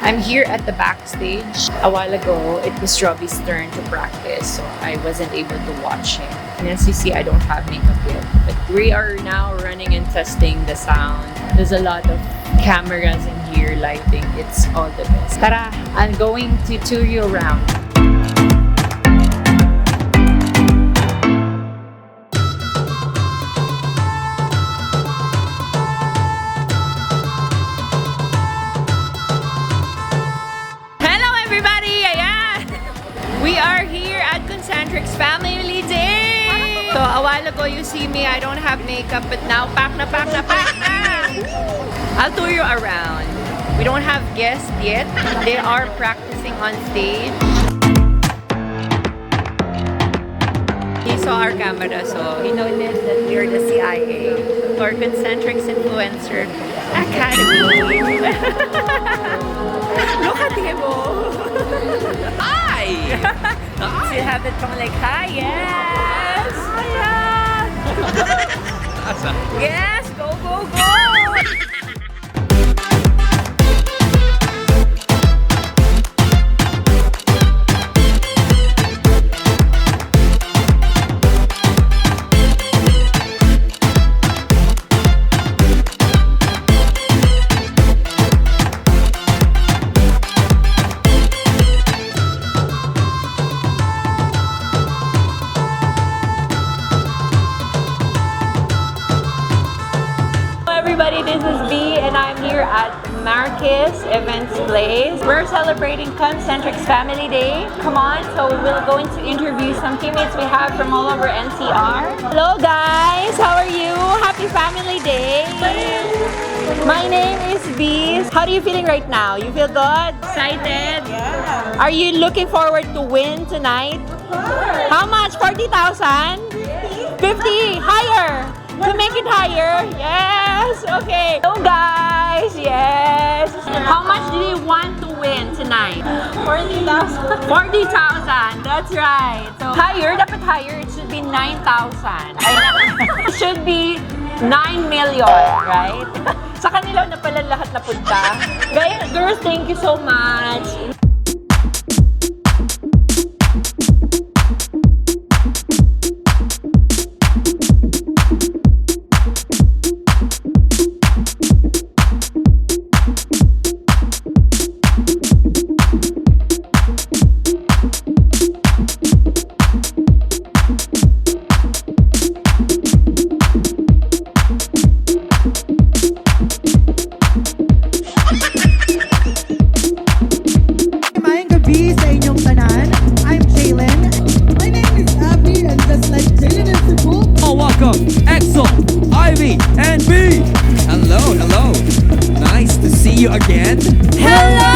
I'm here at the backstage. A while ago, it was Robi's turn to practice, so I wasn't able to watch him. And as you see, I don't have makeup yet. But we are now running and testing the sound. There's a lot of cameras in here, lighting. It's all the best. Tara, I'm going to tour you around. We are here at Concentrix Family Day! So a while ago you see me, I don't have makeup, but now pack na. I'll tour you around. We don't have guests yet. They are practicing on stage. He saw our camera, so he noticed that we're the CIA for Concentrix Influencer Academy. Look at him! Hi! So you have it from like, hi, yes! Hiya! Yes, go! Everybody, this is Bee and I'm here at Marquez Events Place. We're celebrating Concentrix Family Day. Come on, so we're going to interview some teammates we have from all over NCR. Hello guys, how are you? Happy Family Day! My name is Bee. How are you feeling right now? You feel good? Excited? Yeah. Are you looking forward to win tonight? How much? 40,000? 50? Higher! To make it higher? Yes! Okay. So guys, yes! How much do you want to win tonight? 40,000. 40,000! That's right! So higher, dapat higher. It should be 9,000. It should be 9 million, right? Sa kanila na pala lahat napunta. Guys, girls, thank you so much! Sa inyong tanan. I'm Jalen. My name is Abi, and just like Jalen is the book. Oh, welcome, Axel, Ivy, and Bee. Hello. Nice to see you again. Hello!